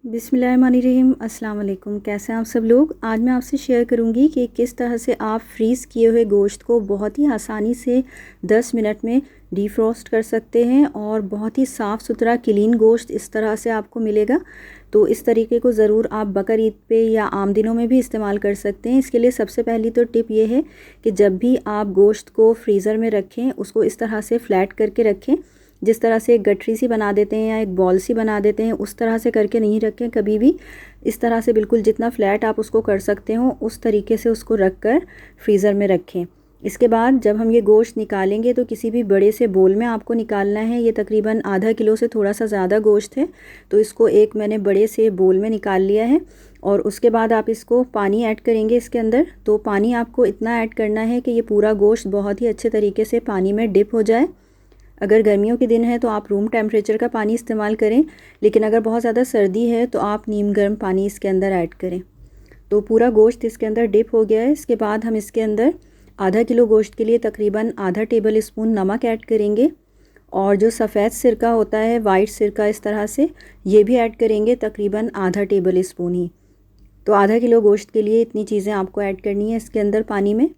बिस्मिल्लाहिर्रहमानिर्रहीम। अस्सलाम वालेकुम। कैसे हैं आप सब लोग। आज मैं आपसे शेयर करूंगी कि किस तरह से आप फ्रीज़ किए हुए गोश्त को बहुत ही आसानी से 10 मिनट में डीफ्रॉस्ट कर सकते हैं और बहुत ही साफ़ सुथरा क्लीन गोश्त इस तरह से आपको मिलेगा। तो इस तरीके को ज़रूर आप बकर ईद पे या आम दिनों में भी इस्तेमाल कर सकते हैं। इसके लिए सबसे पहली तो टिप ये है कि जब भी आप गोश्त को फ्रीज़र में रखें, उसको इस तरह से फ़्लैट करके रखें। जिस तरह से एक गठरी सी बना देते हैं या एक बॉल सी बना देते हैं, उस तरह से करके नहीं रखें कभी भी। इस तरह से बिल्कुल जितना फ़्लैट आप उसको कर सकते हो उस तरीके से उसको रख कर फ्रीज़र में रखें। इसके बाद जब हम ये गोश्त निकालेंगे तो किसी भी बड़े से बोल में आपको निकालना है। ये तकरीबन आधा किलो से थोड़ा सा ज़्यादा गोश्त है, तो इसको एक मैंने बड़े से बोल में निकाल लिया है। और उसके बाद आप इसको पानी ऐड करेंगे इसके अंदर। तो पानी आपको इतना ऐड करना है कि ये पूरा गोश्त बहुत ही अच्छे तरीके से पानी में डिप हो जाए। अगर गर्मियों के दिन है तो आप रूम टेम्परेचर का पानी इस्तेमाल करें, लेकिन अगर बहुत ज़्यादा सर्दी है तो आप नीम गर्म पानी इसके अंदर ऐड करें। तो पूरा गोश्त इसके अंदर डिप हो गया है। इसके बाद हम इसके अंदर आधा किलो गोश्त के लिए तकरीबन आधा टेबल स्पून नमक ऐड करेंगे। और जो सफ़ेद सिरका होता है, वाइट सिरका इस तरह से, ये भी ऐड करेंगे तकरीबन आधा टेबल स्पून ही। तो आधा किलो गोश्त के लिए इतनी चीज़ें आपको ऐड करनी है इसके अंदर पानी में।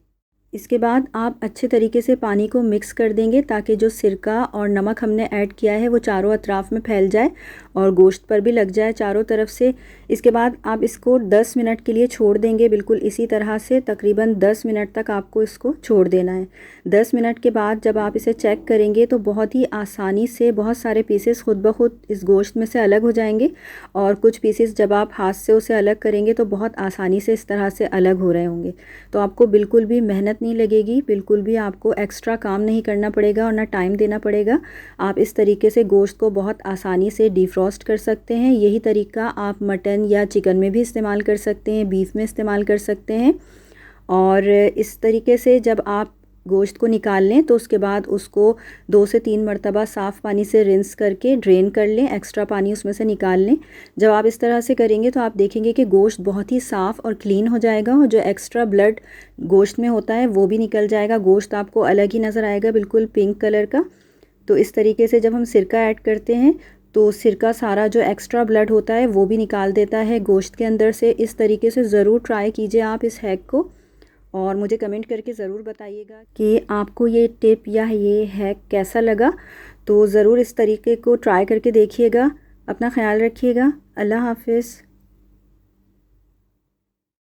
इसके बाद आप अच्छे तरीके से पानी को मिक्स कर देंगे ताकि जो सिरका और नमक हमने ऐड किया है वो चारों अतराफ़ में फैल जाए और गोश्त पर भी लग जाए चारों तरफ से। इसके बाद आप इसको 10 मिनट के लिए छोड़ देंगे। बिल्कुल इसी तरह से तकरीबन 10 मिनट तक आपको इसको छोड़ देना है। 10 मिनट के बाद जब आप इसे चेक करेंगे तो बहुत ही आसानी से बहुत सारे पीसेस खुद ब खुद इस गोश्त में से अलग हो जाएंगे। और कुछ पीसेस जब आप हाथ से उसे अलग करेंगे तो बहुत आसानी से इस तरह से अलग हो रहे होंगे। तो आपको बिल्कुल भी मेहनत नहीं लगेगी, बिल्कुल भी आपको एक्स्ट्रा काम नहीं करना पड़ेगा और ना टाइम देना पड़ेगा। आप इस तरीके से गोश्त को बहुत आसानी से डीफ्रॉस्ट कर सकते हैं। यही तरीका आप मटन या चिकन में भी इस्तेमाल कर सकते हैं, बीफ में इस्तेमाल कर सकते हैं। और इस तरीके से जब आप गोश्त को निकाल लें तो उसके बाद उसको 2 से 3 मरतबा साफ़ पानी से रिंस करके ड्रेन कर लें, एक्स्ट्रा पानी उसमें से निकाल लें। जब आप इस तरह से करेंगे तो आप देखेंगे कि गोश्त बहुत ही साफ़ और क्लीन हो जाएगा और जो एक्स्ट्रा ब्लड गोश्त में होता है वो भी निकल जाएगा। गोश्त आपको अलग ही नज़र आएगा, बिल्कुल पिंक कलर का। तो इस तरीके से जब हम सिरका ऐड करते हैं तो सिरका सारा जो एक्स्ट्रा ब्लड होता है वो भी निकाल देता है गोश्त के अंदर से। इस तरीके से ज़रूर ट्राई कीजिए आप इस हैक को और मुझे कमेंट करके ज़रूर बताइएगा कि आपको ये टिप या ये हैक कैसा लगा। तो ज़रूर इस तरीके को ट्राई करके देखिएगा। अपना ख्याल रखिएगा। अल्लाह हाफ़िज़।